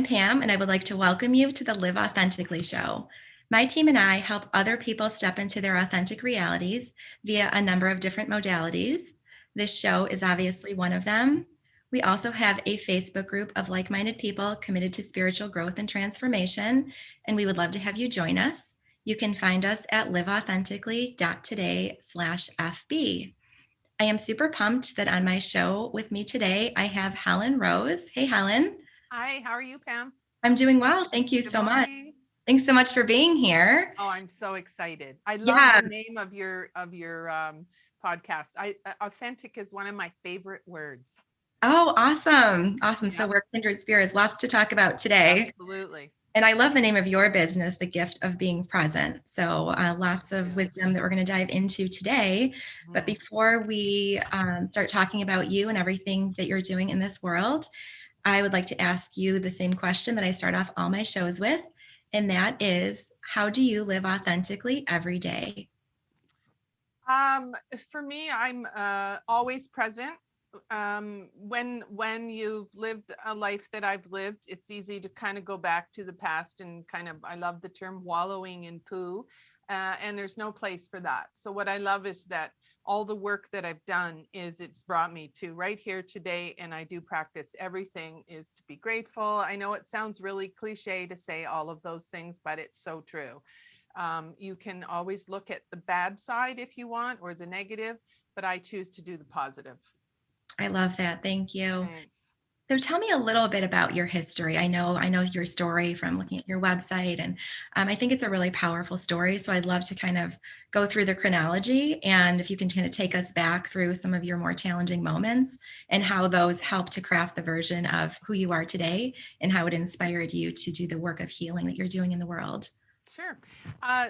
I'm Pam, and I would like to welcome you to the Live Authentically show. My team and I help other people step into their authentic realities via a number of different modalities. This show is obviously one of them. We also have a Facebook group of like-minded people committed to spiritual growth and transformation, and we would love to have you join us. You can find us at liveauthentically.today/FB. I am super pumped that on my show with me today, I have Helen Rose. Hey, Helen. Hi, how are you, Pam? I'm doing well. Thank you Good so much. morning. Thanks so much for being here. Oh, I'm so excited. I love Yeah. the name of your podcast. Authentic is one of my favorite words. Oh, awesome. Awesome. So Yep, we're kindred spirits. Lots to talk about today. absolutely. And I love the name of your business, The Gift of Being Present. So lots of Yeah. wisdom that we're going to dive into today. But Mm. before we start talking about you and everything that you're doing in this world, I would like to ask you the same question that I start off all my shows with. And that is, how do you live authentically every day? For me, I'm always present. When you've lived a life that I've lived, it's easy to kind of go back to the past and kind of, I love the term wallowing in poo, and there's no place for that. So what I love is that all the work that I've done is it's brought me to right here today, and I do practice everything is to be grateful. I know it sounds really cliche to say all of those things, but it's so true. You can always look at the bad side if you want, or the negative, but I choose to do the positive. I love that. Thank you. Thanks. So tell me a little bit about your history. I know your story from looking at your website, and I think it's a really powerful story. So I'd love to kind of go through the chronology, and if you can kind of take us back through some of your more challenging moments and how those help to craft the version of who you are today, and how it inspired you to do the work of healing that you're doing in the world. Sure.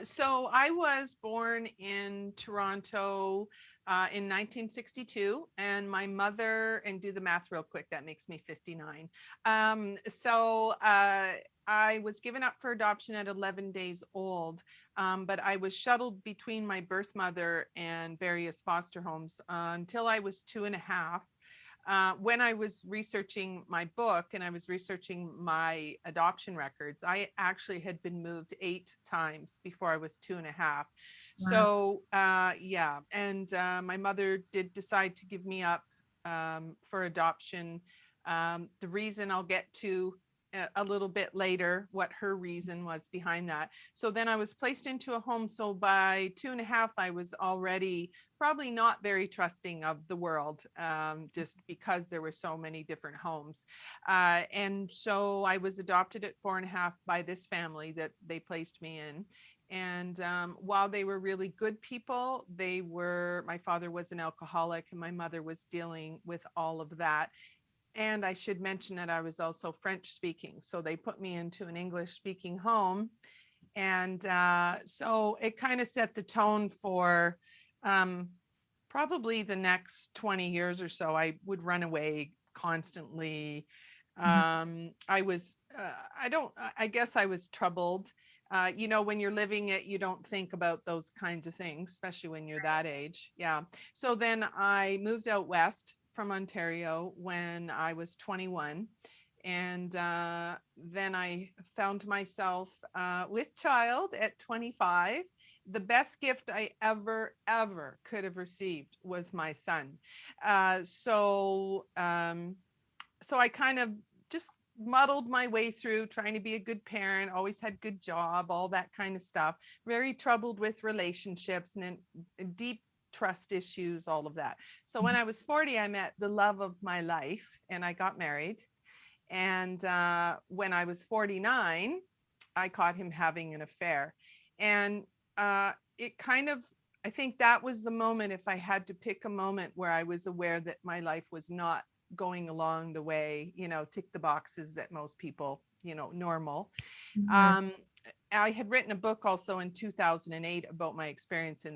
So I was born in Toronto in 1962, and my mother, and do the math real quick, that makes me 59. I was given up for adoption at 11 days old, but I was shuttled between my birth mother and various foster homes until I was 2.5. When I was researching my book and I was researching my adoption records, I actually had been moved 8 times before I was 2.5. Wow. So, yeah. And my mother did decide to give me up for adoption. The reason I'll get to a little bit later, what her reason was behind that. So then I was placed into a home. So by 2.5, I was already probably not very trusting of the world, just because there were so many different homes. And so I was adopted at 4.5 by this family that they placed me in. And while they were really good people, my father was an alcoholic and my mother was dealing with all of that. And I should mention that I was also French speaking. So they put me into an English speaking home. And so it kind of set the tone for um, probably the next 20 years or so. I would run away constantly. Mhm. I guess I was troubled. When you're living it, you don't think about those kinds of things, especially when you're that age. Yeah. So then I moved out west from Ontario when I was 21. And then I found myself with child at 25. The best gift I ever could have received was my son. So I kind of just muddled my way through trying to be a good parent, always had good job, all that kind of stuff. Very troubled with relationships and then deep trust issues, all of that. So when I was 40, I met the love of my life and I got married. And when I was 49, I caught him having an affair. And it kind of, I think that was the moment, if I had to pick a moment where I was aware that my life was not going along the way, tick the boxes that most people, normal. Mhm. Um, I had written a book also in 2008 about my experience as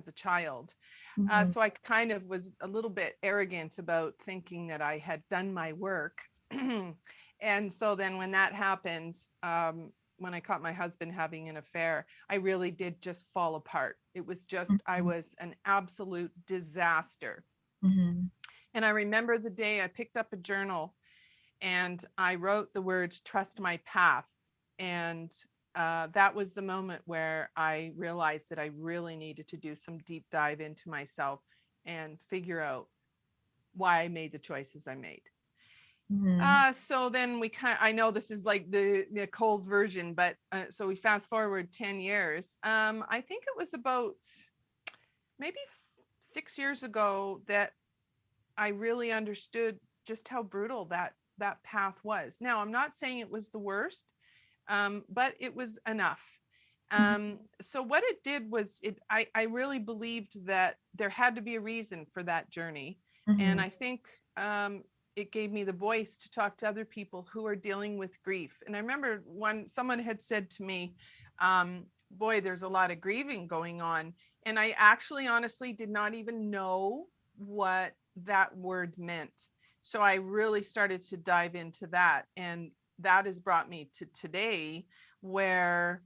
a child. Mhm. So I kind of was a little bit arrogant about thinking that I had done my work. And so then when that happened, when I caught my husband having an affair, I really did just fall apart. It was just, I Mhm. was an absolute disaster. Mhm. And I remember the day I picked up a journal and I wrote the words, "Trust my path." And that was the moment where I realized that I really needed to do some deep dive into myself and figure out why I made the choices I made. Mhm. So then I know this is like the Nicole's version, but so we fast forward 10 years. I think it was about maybe 6 years ago that I really understood just how brutal that path was. Now, I'm not saying it was the worst, but it was enough. Mhm. So what it did was I really believed that there had to be a reason for that journey. And Mhm. I think it gave me the voice to talk to other people who are dealing with grief. And I remember when someone had said to me, boy, there's a lot of grieving going on. And I actually honestly did not even know what that word meant. So I really started to dive into that. And that has brought me to today, where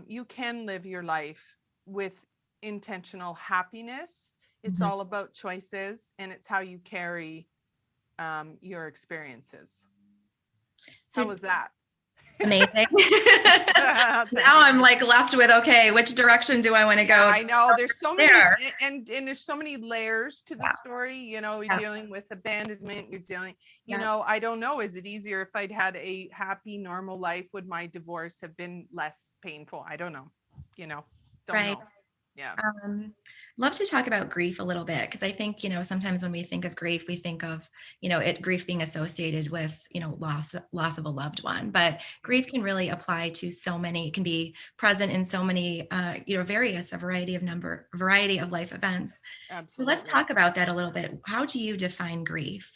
you can live your life with intentional happiness. It's Mhm. all about choices, and it's how you carry your experiences. How So was that? amazing. Now Thanks. I'm like left with, okay, which direction do I want to Yeah, go I know. There's so many, there? and there's so many layers to the Yeah. story. You know, you're Yeah. dealing with abandonment. You're dealing, Yeah. I don't know. Is it easier if I'd had a happy, normal life? Would my divorce have been less painful? I don't know. You know, don't Right. know. Yeah, Love to talk about grief a little bit because I think, sometimes when we think of grief, we think of, grief being associated with, loss of a loved one. But grief can really apply to so many, it can be present in so many, various, variety of life events. So let's absolutely. talk about that a little bit. How do you define grief?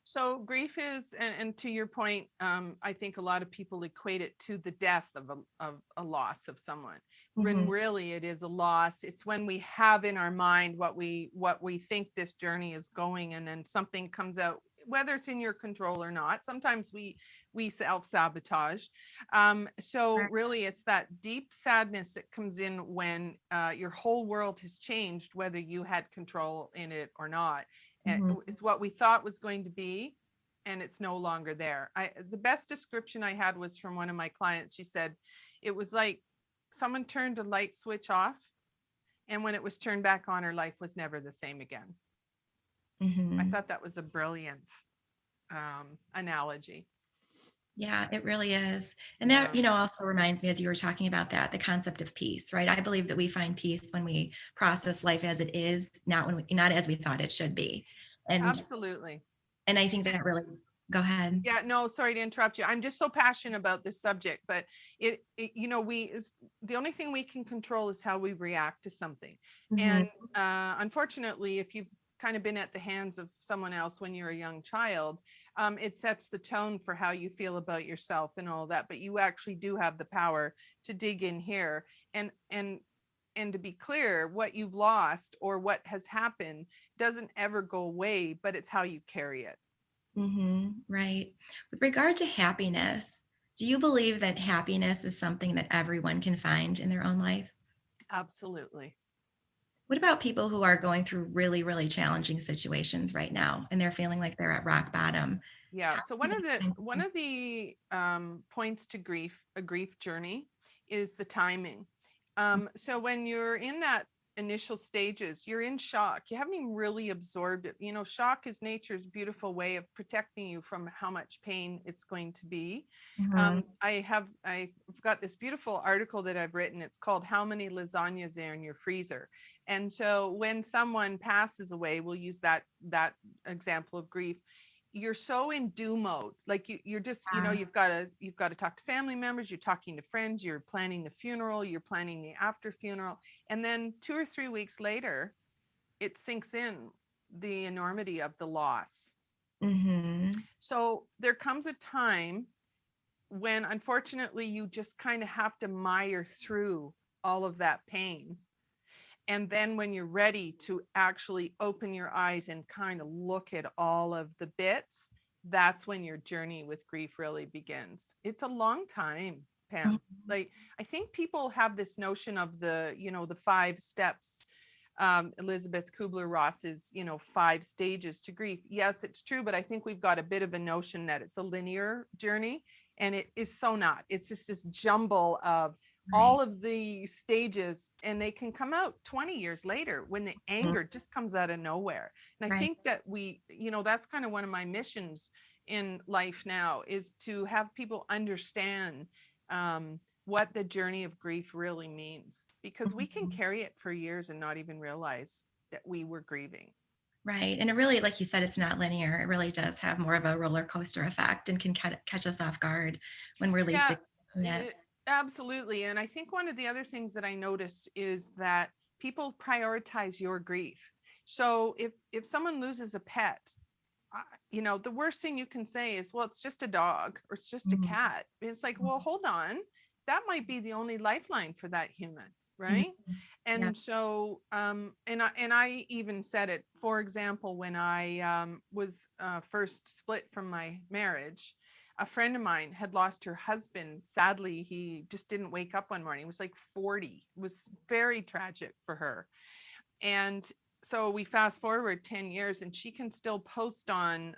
So grief is, and to your point, I think a lot of people equate it to the death of a loss of someone. When Mhm. really it is a loss. It's when we have in our mind what we think this journey is going, and then something comes out, whether it's in your control or not. Sometimes we self sabotage. So really, it's that deep sadness that comes in when your whole world has changed, whether you had control in it or not. Mhm. It's what we thought was going to be, and it's no longer there. The best description I had was from one of my clients. She said it was like someone turned a light switch off, and when it was turned back on, her life was never the same again. I Mhm. thought that was a brilliant analogy. Yeah, it really is. And that, Yeah, also reminds me as you were talking about that, the concept of peace, right? I believe that we find peace when we process life as it is, not as we thought it should be. And absolutely. and I think that really, go ahead. Yeah, no, sorry to interrupt you. I'm just so passionate about this subject, but the only thing we can control is how we react to something. Mhm. And unfortunately, if you've kind of been at the hands of someone else when you're a young child, it sets the tone for how you feel about yourself and all that. But you actually do have the power to dig in here and to be clear, what you've lost or what has happened doesn't ever go away, but it's how you carry it. Right. With regard to happiness, do you believe that happiness is something that everyone can find in their own life? Absolutely. What about people who are going through really, really challenging situations right now and they're feeling like they're at rock bottom? Yeah. How So do one they of the find one of the points to a grief journey, is the timing. So when you're in that initial stages, you're in shock. You haven't even really absorbed it. Shock is nature's beautiful way of protecting you from how much pain it's going to be. Mhm. I've got this beautiful article that I've written. It's called "How Many Lasagnas Are in Your Freezer?" And so when someone passes away, we'll use that example of grief. You're so in do mode, like you're just, Yeah. you've got to talk to family members, you're talking to friends, you're planning the funeral, you're planning the after funeral, and then 2 or 3 weeks later it sinks in, the enormity of the loss. Mhm. So there comes a time when unfortunately you just kind of have to mire through all of that pain. And then when you're ready to actually open your eyes and kind of look at all of the bits, that's when your journey with grief really begins. It's a long time, Mhm. Pam. Like, I think people have this notion of the 5 steps. Elizabeth Kubler-Ross's, 5 stages to grief. Yes, it's true, but I think we've got a bit of a notion that it's a linear journey, and it is so not. It's just this jumble of all Right. of the stages, and they can come out 20 years later when the Mhm. anger just comes out of nowhere. And I Right. think that that's kind of one of my missions in life now, is to have people understand what the journey of grief really means, because we can Mhm. carry it for years and not even realize that we were grieving. Right. And it really, like you said, it's not linear. It really does have more of a roller coaster effect and can catch us off guard when we're least Yeah, expecting it. absolutely. And I think one of the other things that I notice is that people prioritize your grief. So if someone loses a pet, the worst thing you can say is, well, it's just a dog or it's just a Mhm. cat. It's like, well, hold on. That might be the only lifeline for that human, Mhm. right? Yeah. And so, and I even said it, for example, when I was first split from my marriage, a friend of mine had lost her husband. Sadly, he just didn't wake up one morning. He was like 40. It was very tragic for her. And so we fast forward 10 years, and she can still post on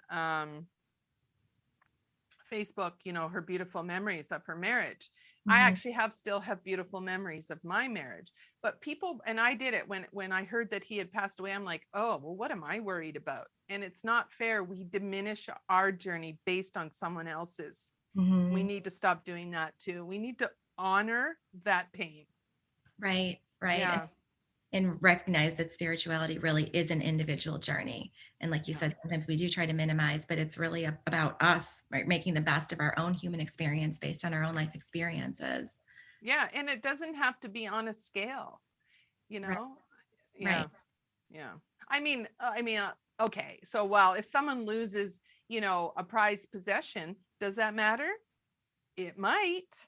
Facebook, her beautiful memories of her marriage. I Mhm. actually still have beautiful memories of my marriage. But people, and I did it when I heard that he had passed away, I'm like, oh, well, what am I worried about? And it's not fair. We diminish our journey based on someone else's. We Mhm. need to stop doing that too. We need to honor that pain. Right. Right. Yeah. And recognize that spirituality really is an individual journey. And like you Yeah. said, sometimes we do try to minimize, but it's really about us, right? Making the best of our own human experience based on our own life experiences. Yeah. And it doesn't have to be on a scale, you Right. know? Right. Yeah. Yeah. Okay. So, well, if someone loses, a prized possession, does that matter? It might,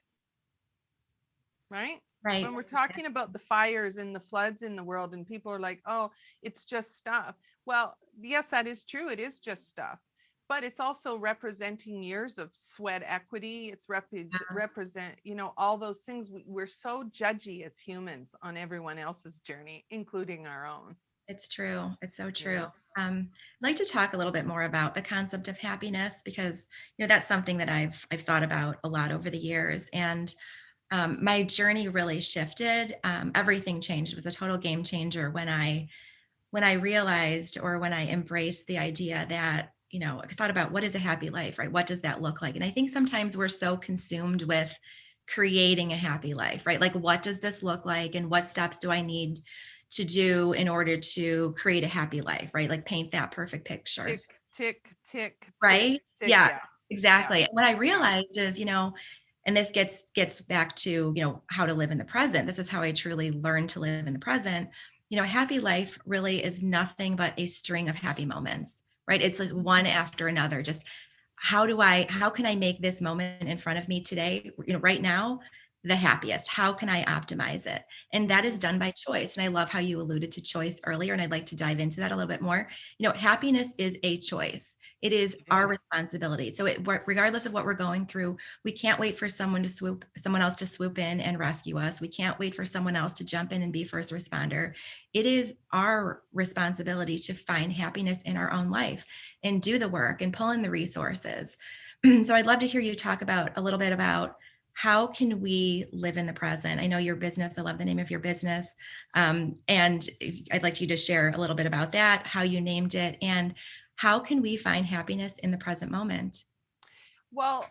right? When Right. we're talking about the fires and the floods in the world, and people are like, oh, it's just stuff. Well, yes, that is true. It is just stuff. But it's also representing years of sweat equity. It's represent, all those things. We're so judgy as humans on everyone else's journey, including our own. It's true. It's so true. Yeah. I'd like to talk a little bit more about the concept of happiness because that's something that I've thought about a lot over the years, and my journey really shifted. Everything changed. It was a total game changer when I realized or when I embraced the idea that, I thought about what is a happy life, right? What does that look like? And I think sometimes we're so consumed with creating a happy life, right? Like, what does this look like? And what steps do I need to do in order to create a happy life, right? Like, paint that perfect picture, Tick, tick, tick, tick, right? tick. Yeah, Yeah. Yeah. exactly. And what I Yeah. realized is, and this gets back to, how to live in the present. This is how I truly learned to live in the present. A happy life really is nothing but a string of happy moments, right? It's like one after another. Just how can I make this moment in front of me today, right now, the happiest? How can I optimize it? And that is Mhm. done by choice. And I love how you alluded to choice earlier. And I'd like to dive into that a little bit more. Happiness is a choice. It is It our is. responsibility. So regardless of what we're going through, we can't wait for someone else to swoop in and rescue us. We can't wait for someone else to jump in and be first responder. It is our responsibility to find happiness in our own life and do the work and pull in the resources. So I'd love to hear you talk about a little bit about how can we live in the present. I know your business. I love the name of your business. And I'd like you to share a little bit about that, how you named it, and how can we find happiness in the present moment? Well,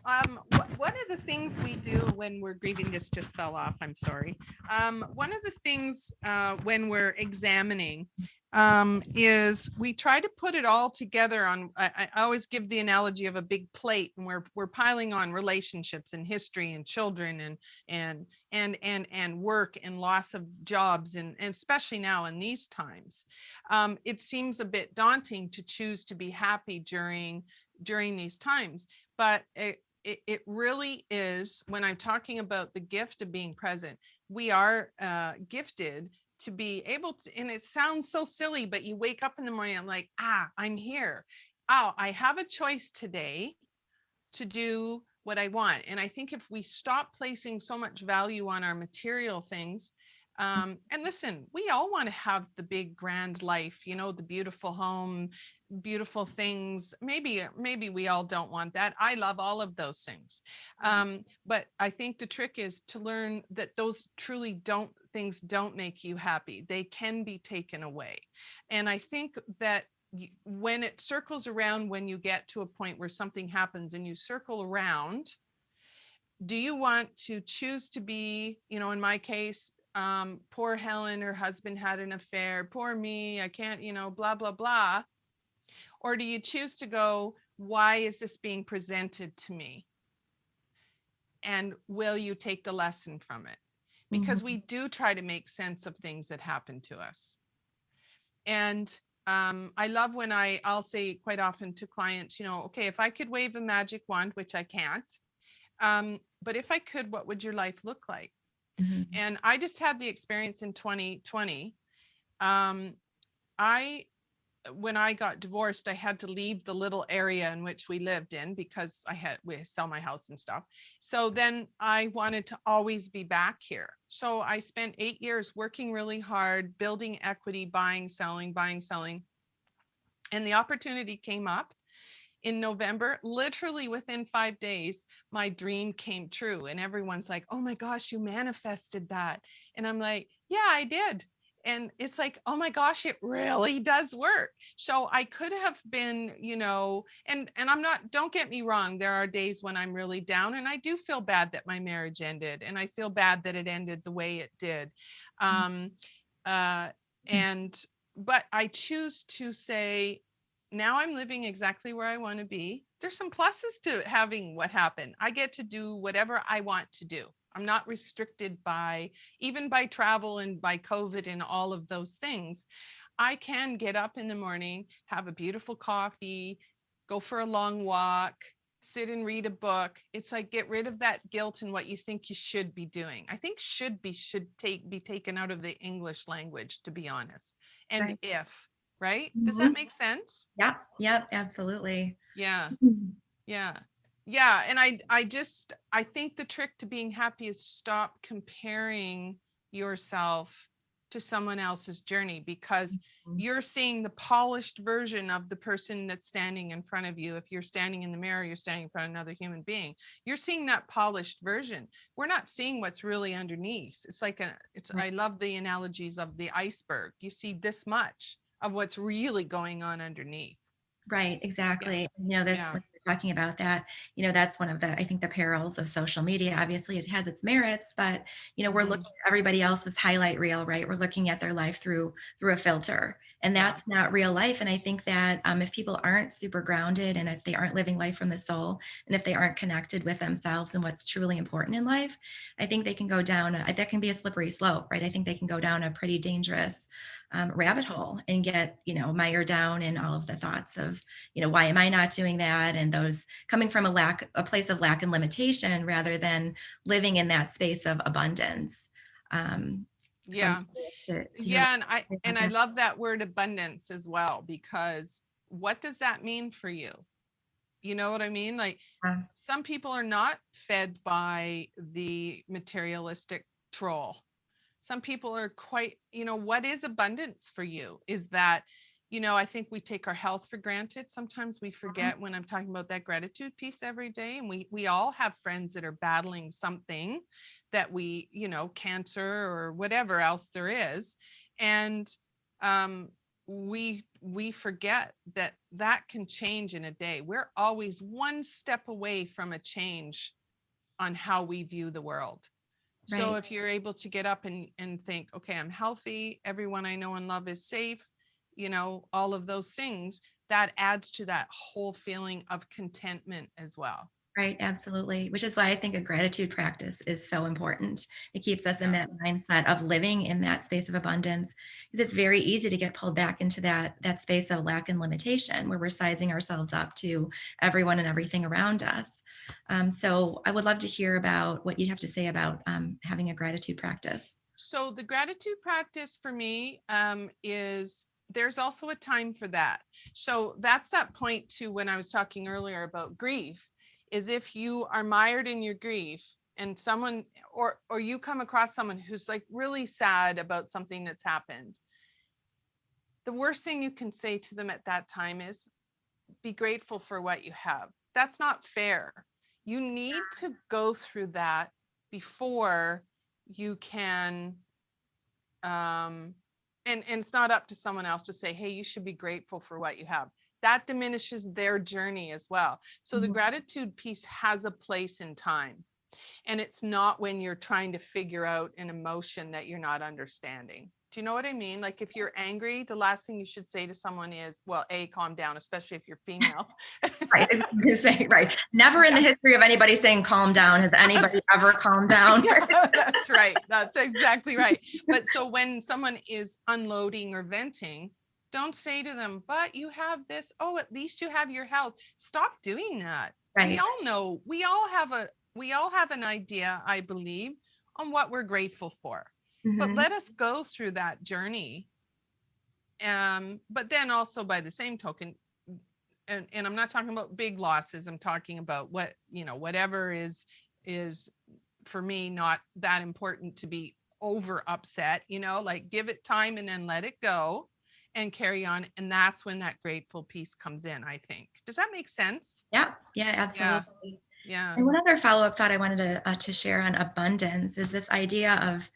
one of the things we do when we're grieving, this just fell off. I'm sorry. One of the things when we're examining is we try to put it all together on. I always give the analogy of a big plate, and we're piling on relationships and history and children and work and loss of jobs, and especially now in these times, it seems a bit daunting to choose to be happy during these times. But it really is, when I'm talking about the gift of being present, we are gifted to be able to, and it sounds so silly, but you wake up in the morning, I'm like, I'm here. Oh, I have a choice today to do what I want. And I think if we stop placing so much value on our material things, And listen, we all want to have the big grand life, the beautiful home, beautiful things. Maybe we all don't want that. I love all of those things. But I think the trick is to learn that those truly don't make you happy. They can be taken away. And I think that when it circles around, when you get to a point where something happens and you circle around, do you want to choose to be, in my case, poor Helen, her husband had an affair, poor me, I can't, blah, blah, blah. Or do you choose to go, why is this being presented to me? And will you take the lesson from it? Because we do try to make sense of things that happen to us. And I love when I'll say quite often to clients, okay, if I could wave a magic wand, which I can't, but if I could, what would your life look like? Mhm. And I just had the experience in 2020. I When I got divorced, I had to leave the little area in which we lived in because we sell my house and stuff. So then I wanted to always be back here. So I spent 8 years working really hard, building equity, buying, selling, buying, selling. And the opportunity came up in November. Literally within 5 days, my dream came true. And everyone's like, oh my gosh, you manifested that. And I'm like, yeah, I did. And it's like, oh my gosh, it really does work. So I could have been, and I'm not, don't get me wrong, there are days when I'm really down and I do feel bad that my marriage ended and I feel bad that it ended the way it did. Um, uh, and, but I choose to say, now I'm living exactly where I want to be. There's some pluses to having what happened. I get to do whatever I want to do. I'm not restricted even by travel and by COVID and all of those things. I can get up in the morning, have a beautiful coffee, go for a long walk, sit and read a book. It's like, get rid of that guilt and what you think you should be doing. I think should be taken out of the English language, to be honest. And Right. if, right? Does that Mhm. make sense? Yep. Yep. Absolutely. Yeah. Mhm. Yeah. Yeah. And I think the trick to being happy is stop comparing yourself to someone else's journey, because you're seeing the polished version of the person that's standing in front of you. If you're standing in the mirror, you're standing in front of another human being. You're seeing that polished version. We're not seeing what's really underneath. It's like Right. I love the analogies of the iceberg. You see this much of what's really going on underneath. Right, Yeah. exactly. This, Yeah. like you're talking about that, that's one of the, I think, the perils of social media. Obviously, it has its merits, but we're Mhm. looking at everybody else's highlight reel, right? We're looking at their life through a filter, and Yeah. that's not real life. And I think that if people aren't super grounded, and if they aren't living life from the soul, and if they aren't connected with themselves and what's truly important in life, I think they can go down. That can be a slippery slope, right? I think they can go down a pretty dangerous rabbit hole and get mired down in all of the thoughts of why am I not doing that, and those coming from a place of lack and limitation rather than living in that space of abundance. So I'm Yeah. curious to hear what Yeah. you say And about I that. love that word abundance as well, because what does that mean for you? You know what I mean? Like, some people are not fed by the materialistic troll. Some people are quite, what is abundance for you? Is that, I think we take our health for granted. Sometimes we Mhm. forget, when I'm talking about that gratitude piece every day. And we all have friends that are battling something that cancer or whatever else there is. And we forget that that can change in a day. We're always one step away from a change on how we view the world. So Right. if you're able to get up and think, okay, I'm healthy, everyone I know and love is safe, all of those things, that adds to that whole feeling of contentment as well. Right, absolutely. Which is why I think a gratitude practice is so important. It keeps us in Yeah. that mindset of living in that space of abundance, because it's very easy to get pulled back into that space of lack and limitation where we're sizing ourselves up to everyone and everything around us. So I would love to hear about what you have to say about having a gratitude practice. So the gratitude practice for me is, there's also a time for that. So that's that point to when I was talking earlier about grief, is if you are mired in your grief and someone, or you come across someone who's like really sad about something that's happened, the worst thing you can say to them at that time is, be grateful for what you have. That's not fair. You need to go through that before you can, and it's not up to someone else to say, hey, you should be grateful for what you have. That diminishes their journey as well. So the Mhm. gratitude piece has a place in time. And it's not when you're trying to figure out an emotion that you're not understanding. Do you know what I mean? Like if you're angry, the last thing you should say to someone is, well, A, calm down, especially if you're female. Right. I was gonna say, right. Never in the history of anybody saying calm down has anybody ever calmed down. Yeah, that's right. That's exactly right. But so when someone is unloading or venting, don't say to them, but you have this, oh, at least you have your health. Stop doing that. We Right. all know, we all have an idea, I believe, on what we're grateful for. But Mhm. let us go through that journey. But then also by the same token, and I'm not talking about big losses. I'm talking about what, whatever is for me not that important to be over upset, like give it time and then let it go and carry on. And that's when that grateful piece comes in, I think. Does that make sense? Yeah. Yeah, Yeah. absolutely. Yeah. And one other follow-up thought I wanted to share on abundance is this idea of,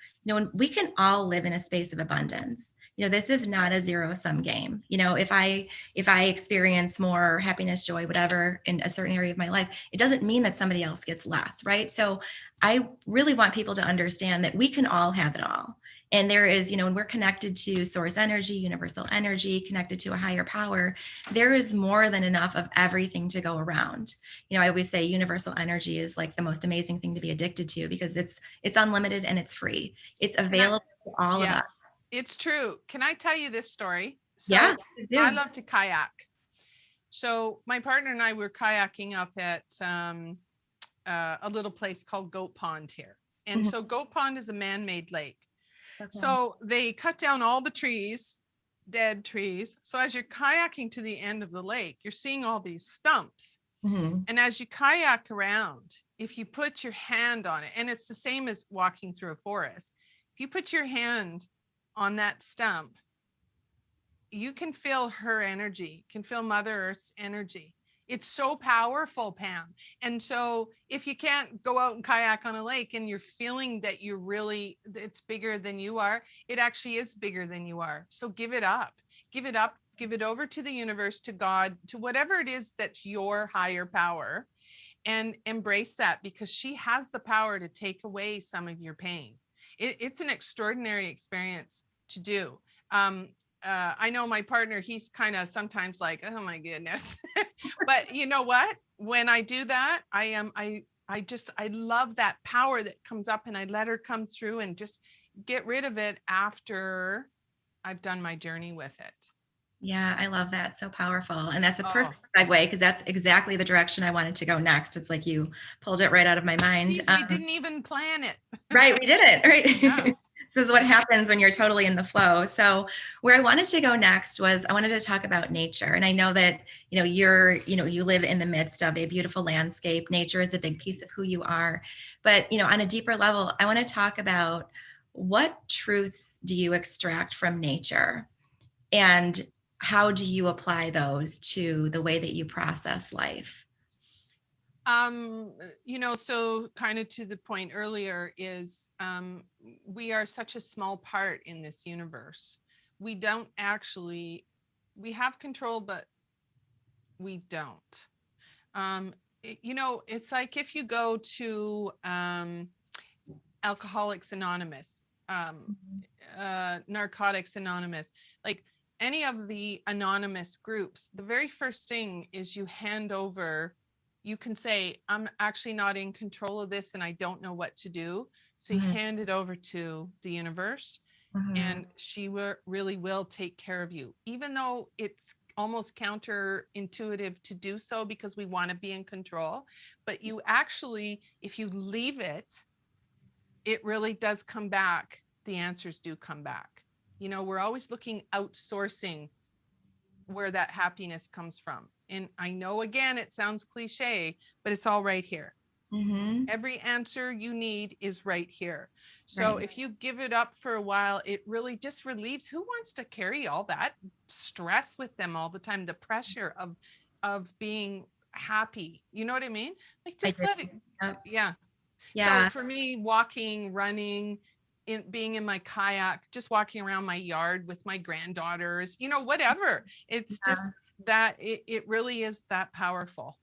we can all live in a space of abundance. This is not a zero-sum game. If I experience more happiness, joy, whatever in a certain area of my life, it doesn't mean that somebody else gets less, right? So I really want people to understand that we can all have it all. And there is, when we're connected to source energy, universal energy, connected to a higher power, there is more than enough of everything to go around. I always say universal energy is like the most amazing thing to be addicted to because it's unlimited and it's free. It's Can I, available to all of yeah, us. it's true. Can I tell you this story? Yeah, So you I do. love to kayak. So my partner and I were kayaking up at a little place called Goat Pond here. And Mhm. so Goat Pond is a man-made lake. Okay. So they cut down all the trees, dead trees. So as you're kayaking to the end of the lake, you're seeing all these stumps. Mhm. And as you kayak around, if you put your hand on it, and it's the same as walking through a forest, if you put your hand on that stump, you can feel her energy, can feel Mother Earth's energy. It's so powerful, Pam. And so if you can't go out and kayak on a lake and you're feeling that it's bigger than you are, it actually is bigger than you are. So give it up. Give it up. Give it over to the universe, to God, to whatever it is that's your higher power, and embrace that, because she has the power to take away some of your pain. It's an extraordinary experience to do. Um, I know my partner, he's kind of sometimes like, oh my goodness. But you know what? When I do that, I love that power that comes up, and I let her come through and just get rid of it after I've done my journey with it. Yeah, I love that. So powerful. And that's a Oh, perfect segue because that's exactly the direction I wanted to go next. It's like you pulled it right out of my mind. geez, we didn't even plan it. Right, we did it, Yeah. right? This is what happens when you're totally in the flow. So where I wanted to go next was I wanted to talk about nature. And I know that, you live in the midst of a beautiful landscape. Nature is a big piece of who you are. But, on a deeper level, I want to talk about what truths do you extract from nature and how do you apply those to the way that you process life? So kind of to the point earlier is, we are such a small part in this universe. We don't actually, we have control, but we don't. It's like if you go to Alcoholics Anonymous, um, Narcotics Anonymous, like any of the anonymous groups, the very first thing is you hand over, you can say, I'm actually not in control of this and I don't know what to do. So you Mhm. hand it over to the universe, Mhm. and she really will take care of you, even though it's almost counterintuitive to do so because we want to be in control. But you actually, if you leave it, it really does come back. The answers do come back. We're always looking outsourcing where that happiness comes from. And I know, again, it sounds cliche, but it's all right here. Mm-hmm. Every answer you need is right here. So Right. if you give it up for a while, it really just relieves. Who wants to carry all that stress with them all the time? The pressure of being happy. You know what I mean? Like I just did. let it. Yep. Yeah. So Yeah. for me, walking, running, being in my kayak, just walking around my yard with my granddaughters, whatever. It's just that it really is that powerful.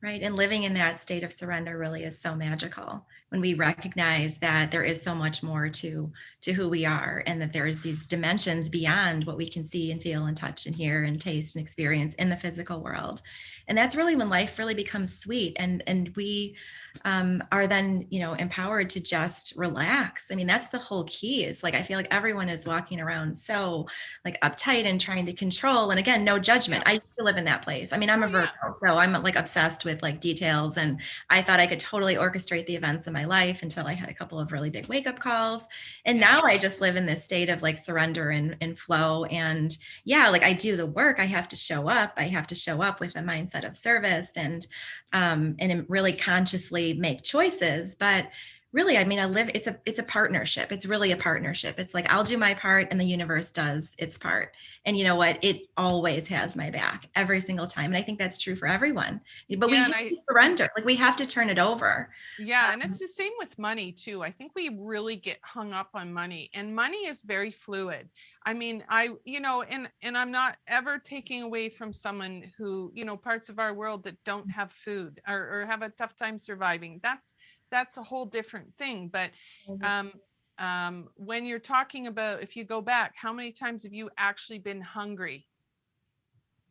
Right. And living in that state of surrender really is so magical when we recognize that there is so much more to who we are, and that there's these dimensions beyond what we can see and feel and touch and hear and taste and experience in the physical world. And that's really when life really becomes sweet, and we are then, empowered to just relax. I mean, that's the whole key. Is like I feel like everyone is walking around so like uptight and trying to control. And again, no judgment. Yeah. I used to live in that place. I mean, I'm a Oh Virgo, yeah. so I'm like obsessed with like details, and I thought I could totally orchestrate the events of my life until I had a couple of really big wake up calls. And Yeah. now I just live in this state of like surrender and flow. And yeah, like I do the work. I have to show up. I have to show up with a mindset of service, and really consciously make choices. But really, I mean, it's a partnership. It's really a partnership. It's like I'll do my part and the universe does its part. And you know what? It always has my back every single time. And I think that's true for everyone. But we Yeah. have to surrender. Like we have to turn it over. Yeah, and it's the same with money too. I think we really get hung up on money, and money is very fluid. I mean, and I'm not ever taking away from someone who, parts of our world that don't have food, or have a tough time surviving. That's a whole different thing. But um when you're talking about, if you go back, how many times have you actually been hungry?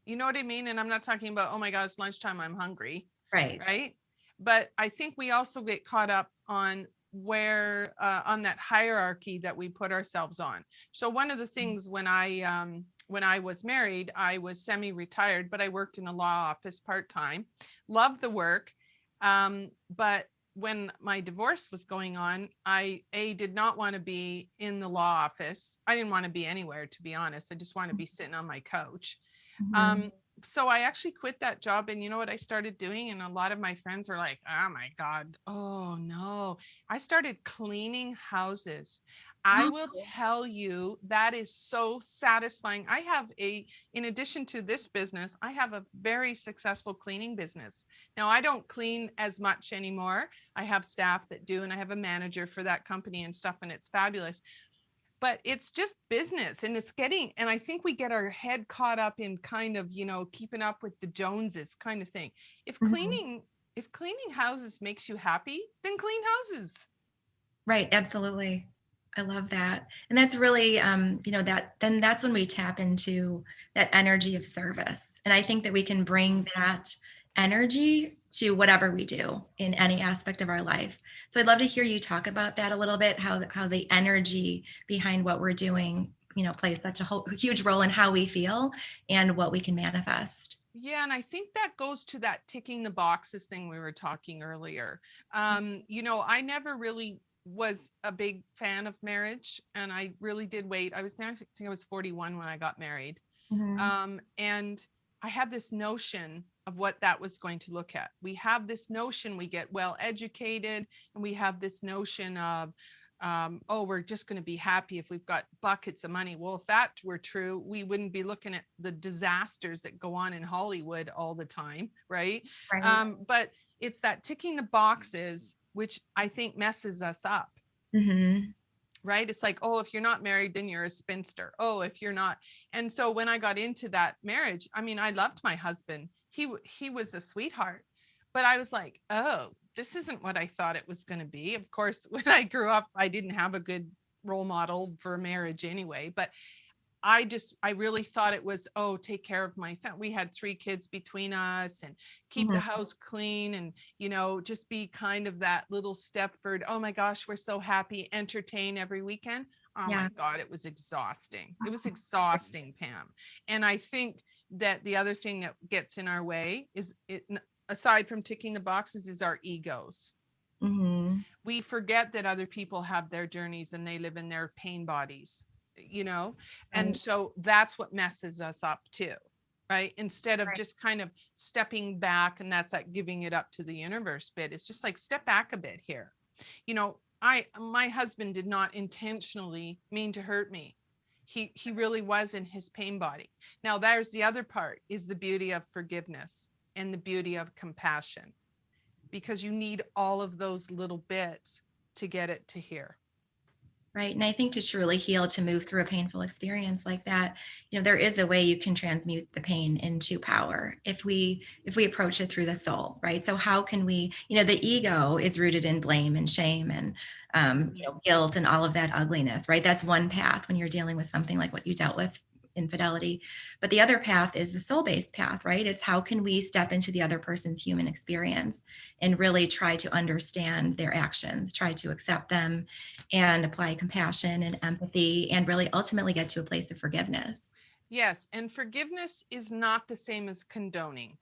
You know what I mean? And I'm not talking about, oh my God, it's lunchtime, I'm hungry, Right. right? But I think we also get caught up on on that hierarchy that we put ourselves on. So one of the things when I was married, I was semi-retired, but I worked in a law office part-time. Loved the work. But when my divorce was going on, I did not want to be in the law office. I didn't want to be anywhere, to be honest. I just want to be sitting on my couch. Mhm. Um, so I actually quit that job, and you know what I started doing? And a lot of my friends were like, oh my God, oh no. I started cleaning houses. I will tell you, that is so satisfying. In addition to this business, I have a very successful cleaning business. Now, I don't clean as much anymore. I have staff that do, and I have a manager for that company and stuff, and it's fabulous. But it's just business, and and I think we get our head caught up in kind of, keeping up with the Joneses kind of thing. if Mhm. cleaning if cleaning houses makes you happy, then clean houses. Right, absolutely. I love that. And that's really, that then that's when we tap into that energy of service. And I think that we can bring that energy to whatever we do in any aspect of our life. So I'd love to hear you talk about that a little bit, how the energy behind what we're doing, plays such a huge role in how we feel and what we can manifest. Yeah, and I think that goes to that ticking the boxes thing we were talking earlier. I never really was a big fan of marriage, and I really did wait. I think I was 41 when I got married. Mhm. And I had this notion of what that was going to look at. We have this notion, we get well educated, and we have this notion of, oh, we're just going to be happy if we've got buckets of money. Well, if that were true, we wouldn't be looking at the disasters that go on in Hollywood all the time, right? Right. But it's that ticking the boxes, which I think messes us up. Mhm. Right? It's like, oh, if you're not married, then you're a spinster. Oh, if you're not. And so when I got into that marriage, I mean, I loved my husband. He was a sweetheart. But I was like, oh, this isn't what I thought it was going to be. Of course, when I grew up, I didn't have a good role model for marriage anyway, but I really thought it was, oh, take care of my family. We had 3 kids between us, and keep the Mhm. house clean, and, just be kind of that little Stepford. Oh my gosh, we're so happy, entertain every weekend. Oh Yeah. my God, it was exhausting. It was exhausting, Pam. And I think that the other thing that gets in our way is aside from ticking the boxes, is our egos. Mhm. We forget that other people have their journeys and they live in their pain bodies, you know? And Right. so that's what messes us up too. right? Instead of Right. just kind of stepping back, and that's like giving it up to the universe bit. It's just like step back a bit here. My husband did not intentionally mean to hurt me. He really was in his pain body. Now there's the other part, is the beauty of forgiveness and the beauty of compassion, because you need all of those little bits to get it to here. Right. And I think to truly heal, to move through a painful experience like that, there is a way you can transmute the pain into power if we approach it through the soul, right? So how can we, the ego is rooted in blame and shame and guilt and all of that ugliness, right? That's one path when you're dealing with something like what you dealt with, infidelity. But the other path is the soul-based path, right? It's how can we step into the other person's human experience and really try to understand their actions, try to accept them, and apply compassion and empathy and really ultimately get to a place of forgiveness. Yes, and forgiveness is not the same as condoning.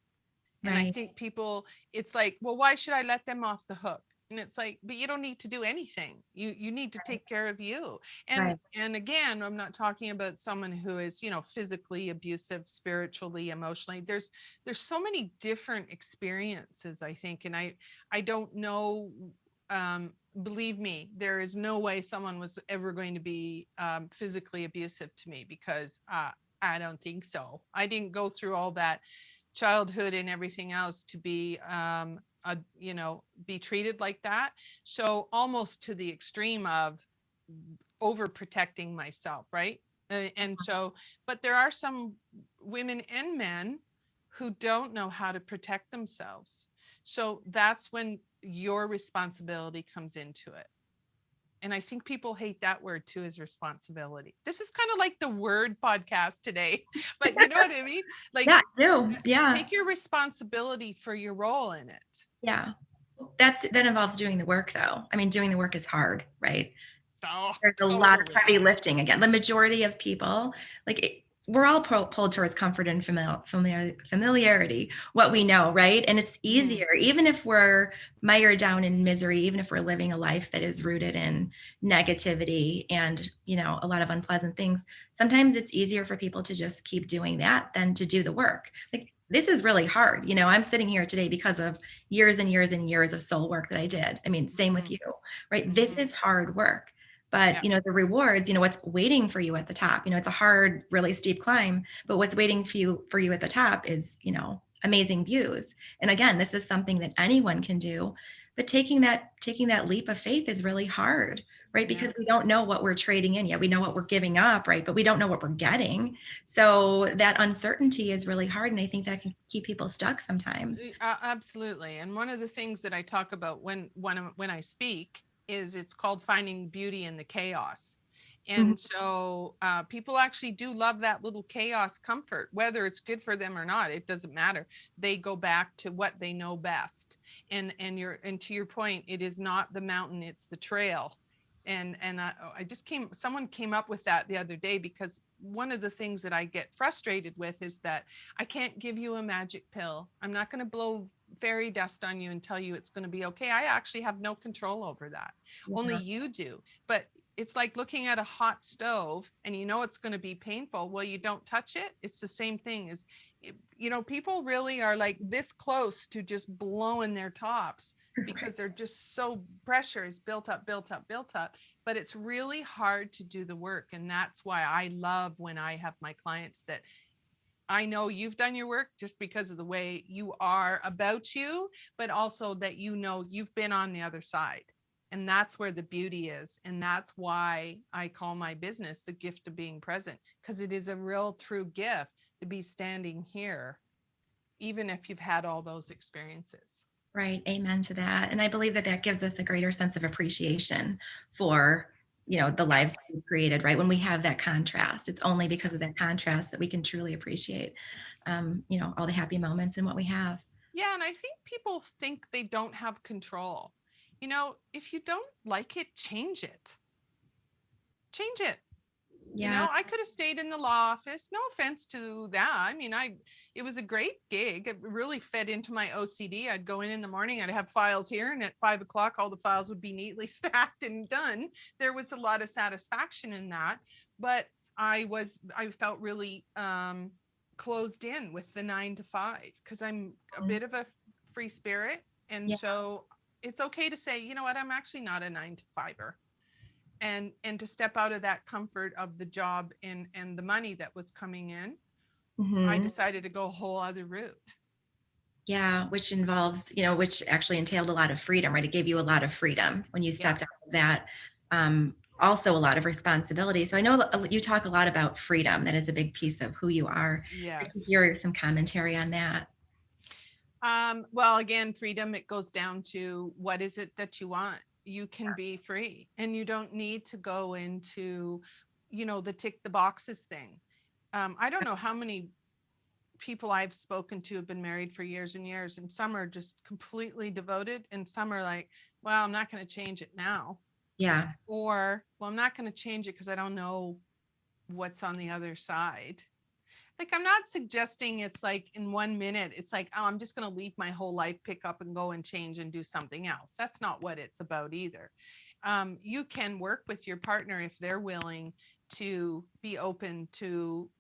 And I Right. think people, it's like, well, why should I let them off the hook? And it's like, but you don't need to do anything. You need to take care of you. Right. And again, I'm not talking about someone who is, physically abusive, spiritually, emotionally. There's so many different experiences, I think. And I don't know, believe me, there is no way someone was ever going to be physically abusive to me, because I don't think so. I didn't go through all that childhood and everything else to be treated like that. So almost to the extreme of overprotecting myself, right? And so, but there are some women and men who don't know how to protect themselves. So that's when your responsibility comes into it. And I think people hate that word too, is responsibility. This is kind of like the word podcast today, but you know what I mean? Like, Yeah, I do. Yeah. take your responsibility for your role in it. Yeah. That involves doing the work though. I mean, doing the work is hard, right? Oh, There's a lot of heavy totally. lifting. Again, the majority of people, we're all pulled towards comfort and familiarity, what we know, right? And it's Mhm. easier, even if we're mired down in misery, even if we're living a life that is rooted in negativity and, a lot of unpleasant things. Sometimes it's easier for people to just keep doing that than to do the work. Like, this is really hard. I'm sitting here today because of years and years and years of soul work that I did. I mean, same with Mhm. you, right? This Mhm. is hard work. But, Yeah. the rewards, what's waiting for you at the top, it's a hard, really steep climb, but what's waiting for you at the top is, amazing views. And again, this is something that anyone can do, but taking that leap of faith is really hard, right? Yeah. Because we don't know what we're trading in yet. We know what we're giving up, right? But we don't know what we're getting. So that uncertainty is really hard. And I think that can keep people stuck sometimes. Absolutely. And one of the things that I talk about when I speak is, it's called finding beauty in the chaos. Mhm. And so people actually do love that little chaos comfort, whether it's good for them or not. It doesn't matter. They go back to what they know best. And to your point, it is not the mountain; it's the trail. And I just someone came up with that the other day, because one of the things that I get frustrated with is that I can't give you a magic pill. I'm not going to blow fairy dust on you and tell you it's going to be okay. I actually have no control over that. Only Yeah. you do. But it's like looking at a hot stove and you know it's going to be painful. Well, you don't touch it. It's the same thing as, people really are like this close to just blowing their tops, Right. because they're just so, pressure is built up, built up, built up. But it's really hard to do the work. And that's why I love when I have my clients that I know you've done your work, just because of the way you are about you, but also that you've been on the other side. And that's where the beauty is. And that's why I call my business the gift of being present, because it is a real true gift to be standing here, even if you've had all those experiences. Right. Amen to that. And I believe that that gives us a greater sense of appreciation for, the Yeah. lives that we've created, right? When we have that contrast, it's only because of that contrast that we can truly appreciate, all the happy moments and what we have. Yeah. And I think people think they don't have control. If you don't like it, change it. Change it. Yeah. I could have stayed in the law office. No offense to that. I mean, it was a great gig. It really fed into my OCD. I'd go in the morning, I'd have files here, and at 5 o'clock, all the files would be neatly stacked and done. There was a lot of satisfaction in that, but I felt really closed in with the 9 to 5 because I'm a bit of a free spirit. And Yeah. so it's okay to say, you know what, I'm actually not a 9 to 5er. And to step out of that comfort of the job and the money that was coming in, I Hmm. decided to go a whole other route. Yeah, which involved, which actually entailed a lot of freedom, right? It gave you a lot of freedom when you stepped Yes. out of that. Also, a lot of responsibility. So I know you talk a lot about freedom. That is a big piece of who you are. I'd like to Yes. hear some commentary on that. Well, again, freedom, it goes down to what is it that you want? You can be free and you don't need to go into, the tick the boxes thing. I don't know how many people I've spoken to have been married for years and years, and some are just completely devoted, and some are like, well, I'm not going to change it now. Yeah, Or, well, I'm not going to change it because I don't know what's on the other side. Like, I'm not suggesting it's like in 1 minute, it's like, oh, I'm just going to leave my whole life, pick up and go and change and do something else. That's not what it's about either. You can work with your partner if they're willing to be open to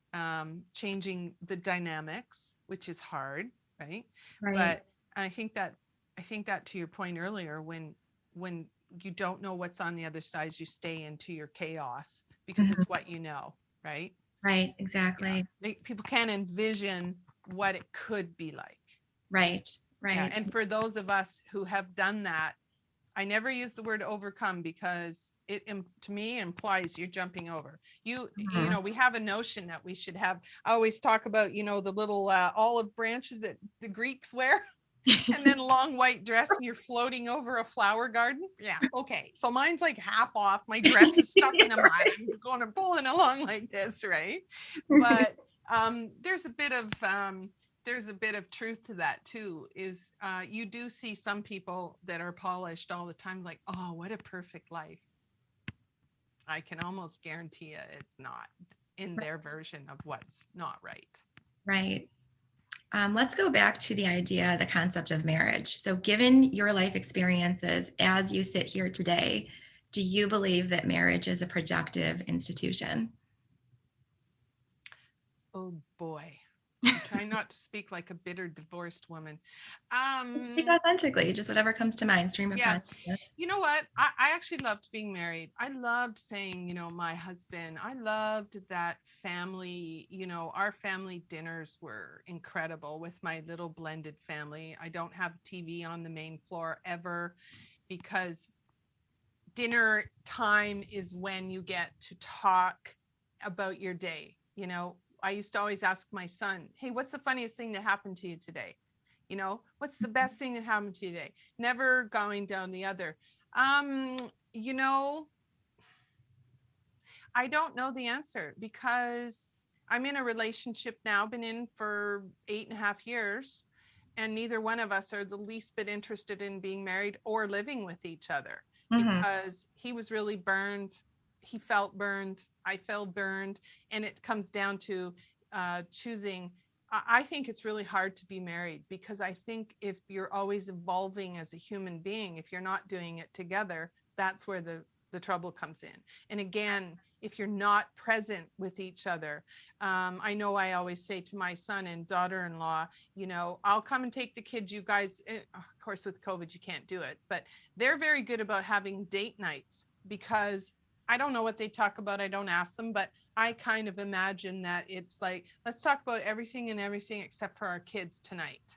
changing the dynamics, which is hard, right? right. But I think that to your point earlier, when you don't know what's on the other side, you stay into your chaos because Mhm. it's what you know, right? Right, Yeah, exactly. people can't envision what it could be like. Right, Yeah, right. and for those of us who have done that, I never use the word overcome because it to me implies you're jumping over. Mhm. We have a notion that we should have. I always talk about, the little olive branches that the Greeks wear. And then a long white dress and you're floating over a flower garden. Yeah. Okay. So mine's like half off. My dress is stuck in the mud. I'm going and pulling along like this, right? But there's a bit of truth to that too. Is you do see some people that are polished all the time, like, oh, what a perfect life. I can almost guarantee you it's not in their version of what's not right. Right. Let's go back to the idea, the concept of marriage. So, given your life experiences as you sit here today, do you believe that marriage is a productive institution? Oh boy. I'm trying not to speak like a bitter divorced woman. Speak Um, authentically, just whatever comes to mind, stream of yeah, consciousness. you know what? I actually loved being married. I loved saying, my husband. I loved that family. Our family dinners were incredible with my little blended family. I don't have TV on the main floor ever because dinner time is when you get to talk about your day. I used to always ask my son, hey, what's the funniest thing that happened to you today? What's the best thing that happened to you today? Never going down the other. Um, you know, I don't know the answer because I'm in a relationship now, been in for 8.5 years, and neither one of us are the least bit interested in being married or living with each other Hmm. because he was really burned. He felt burned. I felt burned. And it comes down to choosing. I think it's really hard to be married because I think if you're always evolving as a human being, if you're not doing it together, that's where the trouble comes in. And again, if you're not present with each other, I know I always say to my son and daughter-in-law, I'll come and take the kids. You guys, of course, with COVID, you can't do it, but they're very good about having date nights because I don't know what they talk about. I don't ask them, but I kind of imagine that it's like, let's talk about everything and everything except for our kids tonight,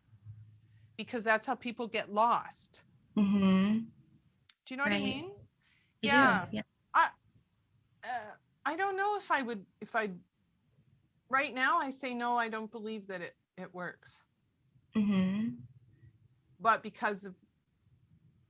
because that's how people get lost. Hmm. Do you know what I Right. mean? I do. Yeah. Yeah. I I don't know if I would if I right now I say no, I don't believe that it works. Hmm. But because of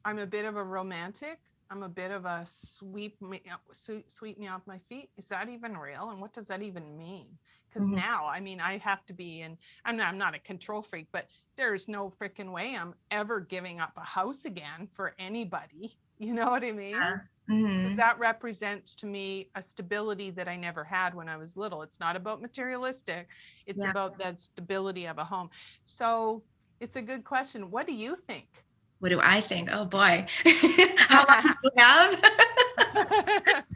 I'm a bit of a romantic, I'm a bit of a sweep me off my feet. Is that even real? And what does that even mean? Because Hmm. now, I mean, I have to be in. I'm not a control freak, but there's no freaking way I'm ever giving up a house again for anybody. You know what I mean? Yeah. Because Hmm. that represents to me a stability that I never had when I was little. It's not about materialistic, it's Yeah. about that stability of a home. So it's a good question. What do you think? What do I think? Oh boy. How long do you have?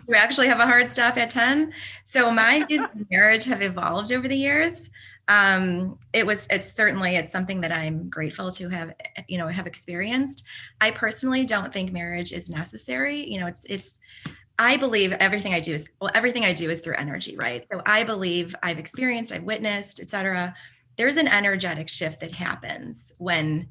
You actually have a hard stop at 10. So my views of marriage have evolved over the years. It's something that I'm grateful to have, have experienced. I personally don't think marriage is necessary. I believe everything I do is through energy, right? So I believe I've experienced, I've witnessed, etc. There's an energetic shift that happens when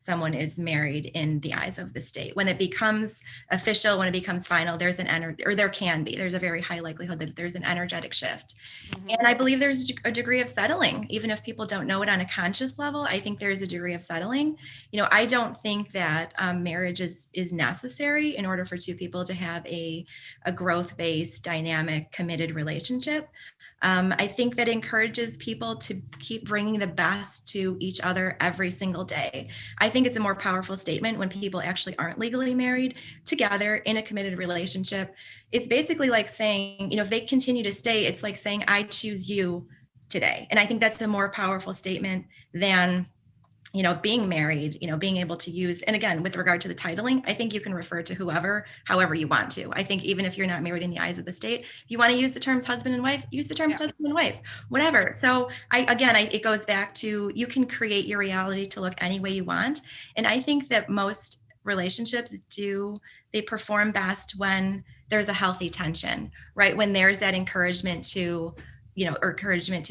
someone is married in the eyes of the state. When it becomes official, when it becomes final, there's a very high likelihood that there's an energetic shift. Mm-hmm. And I believe there's a degree of settling, even if people don't know it on a conscious level. I think there's a degree of settling. I don't think that marriage is necessary in order for two people to have a growth-based, dynamic, committed relationship. I think that encourages people to keep bringing the best to each other every single day. I think it's a more powerful statement when people actually aren't legally married together in a committed relationship. It's basically like saying, if they continue to stay, it's like saying, I choose you today. And I think that's a more powerful statement than being married, being able to use, and again, with regard to the titling, I think you can refer to whoever, however you want to. I think even if you're not married in the eyes of the state, if you want to use the terms husband and wife, use the terms Yeah. husband and wife, whatever. So it goes back to, you can create your reality to look any way you want. And I think that most relationships they perform best when there's a healthy tension, right? When there's that encouragement to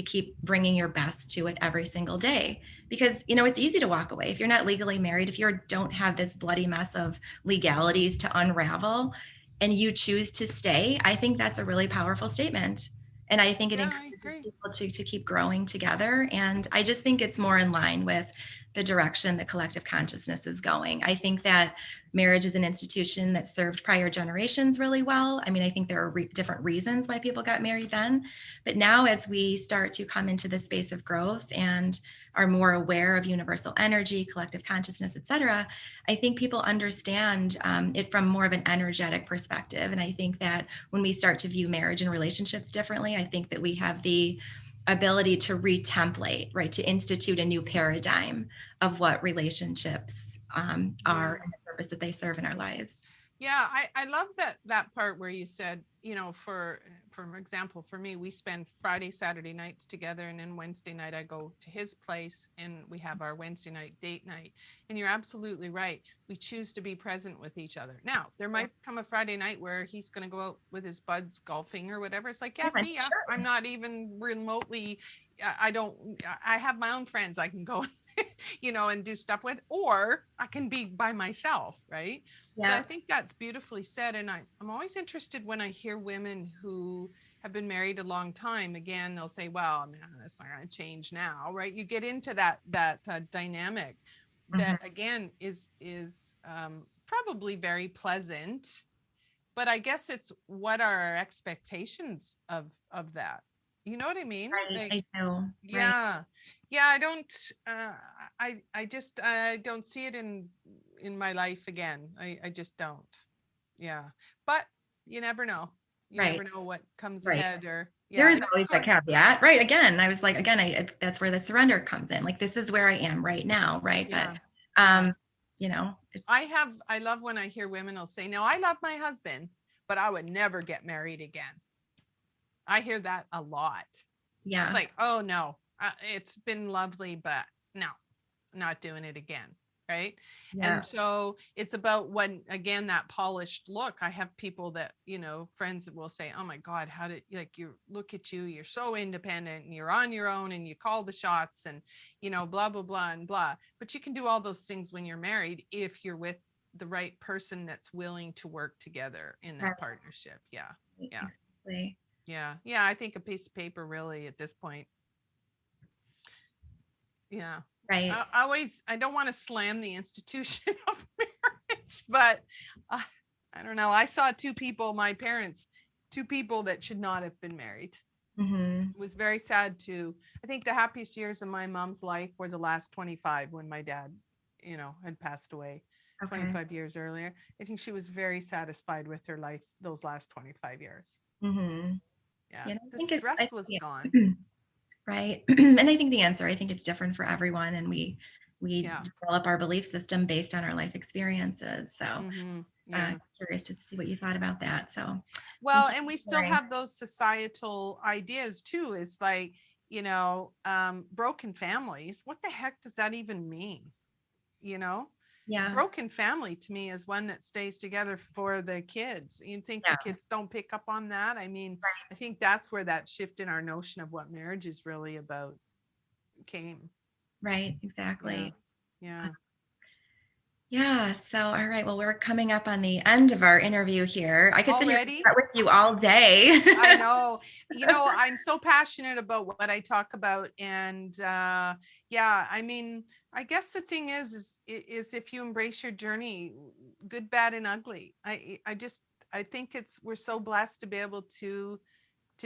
keep bringing your best to it every single day, because it's easy to walk away if you're not legally married, if you don't have this bloody mess of legalities to unravel and you choose to stay. I think that's a really powerful statement, and I think it Yeah, I encourages agree. people to keep growing together. And I just think it's more in line with the direction the collective consciousness is going. I think that marriage is an institution that served prior generations really well. I mean, I think there are different reasons why people got married then, but now as we start to come into the space of growth and are more aware of universal energy, collective consciousness, et cetera, I think people understand it from more of an energetic perspective. And I think that when we start to view marriage and relationships differently, I think that we have the ability to retemplate, right, to institute a new paradigm of what relationships Yeah. are and the purpose that they serve in our lives. Yeah, I love that part where you said, for example, for me, we spend Friday, Saturday nights together, and then Wednesday night I go to his place and we have our Wednesday night date night. And you're absolutely right. We choose to be present with each other. Now, there might come a Friday night where he's going to go out with his buds golfing or whatever. It's like, yeah, Yeah, see ya. I'm not even remotely I don't I have my own friends I can go and do stuff with, or I can be by myself, right? But I yeah, think that's beautifully said. And I'm always interested when I hear women who have been married a long time. Again, they'll say, well, I mean, that's not going to change now, right? You get into that dynamic mhm, that, again, is probably very pleasant. But I guess it's what are our expectations of that? You know what I mean? right. Like, I know, right. yeah, yeah. I don't. I just I don't see it in my life again. I just don't. Yeah, but you never know. You Right, never know what comes right. ahead, or There yeah. is And of always that course, caveat, right? Again, I was like, that's where the surrender comes in. Like, this is where I am right now, right? But, yeah, yeah. um, it's I love when I hear women will say, "No, I love my husband, but I would never get married again." I hear that a lot. It's yeah, like, oh no, it's been lovely, but no, not doing it again. Right. yeah, And so it's about when, again, that polished look. I have people that, friends that will say, oh my God, how did, like, you look at you, you're so independent and you're on your own and you call the shots and, blah, blah, blah, and blah. But you can do all those things when you're married if you're with the right person that's willing to work together in right, that partnership. Yeah. Yeah. exactly, Yeah. Yeah. I think a piece of paper really at this point. Yeah. right. I don't want to slam the institution of marriage, but uh, I don't know. I saw my parents, two people that should not have been married. Hmm. It was very sad too. I think the happiest years of my mom's life were the last 25 when my dad, had passed away Okay. 25 years earlier. I think she was very satisfied with her life those last 25 years. Hmm. Yeah. Yeah, The stress was gone. right. And I think I think it's different for everyone, and we Yeah. develop our belief system based on our life experiences. So, Yeah. curious to see what you thought about that. So, thank Well, you and we for still sharing. have those societal ideas too. Is like, broken families, what the heck does that even mean? You know, Yeah. broken family to me is one that stays together for the kids. You think the Yeah. kids don't pick up on that? I mean, I think that's where that shift in our notion of what marriage is really about came. Right. Yeah. Exactly. Yeah. Yeah. So, all right. Well, we're coming up on the end of our interview here. I could sit here and Already? chat with you all day. I know. I'm so passionate about what I talk about, and yeah, I mean, I guess the thing is if you embrace your journey, good, bad, and ugly. I think we're so blessed to be able to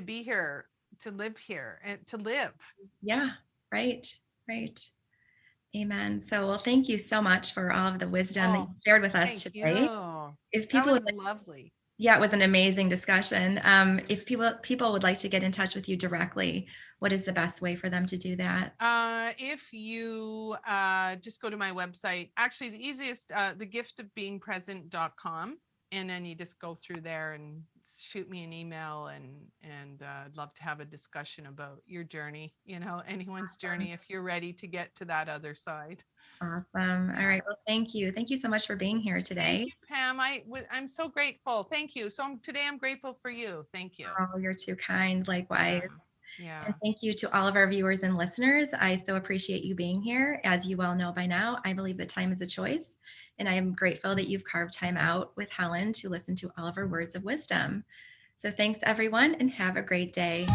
be here, to live here, and to live. Yeah. Right. Right. Amen. So, well, thank you so much for all of the wisdom that Oh, you shared with us thank today. you. If That people would was like, lovely. yeah, it was an amazing discussion. If people would like to get in touch with you directly, what is the best way for them to do that? If you just go to my website, actually the easiest, thegiftofbeingpresent.com, and then you just go through there and shoot me an email, and I'd love to have a discussion about your journey, anyone's journey, if you're ready to get to that other side. Awesome. All Yeah. right. Well, thank you. Thank you so much for being here Thank today. you, Pam. I'm so grateful. Thank you. So today I'm grateful for you. Thank you. Oh, you're too kind. Likewise. Yeah. And Yeah. thank you to all of our viewers and listeners. I so appreciate you being here. As you well know by now, I believe that time is a choice. And I am grateful that you've carved time out with Helen to listen to all of her words of wisdom. So thanks, everyone, and have a great day.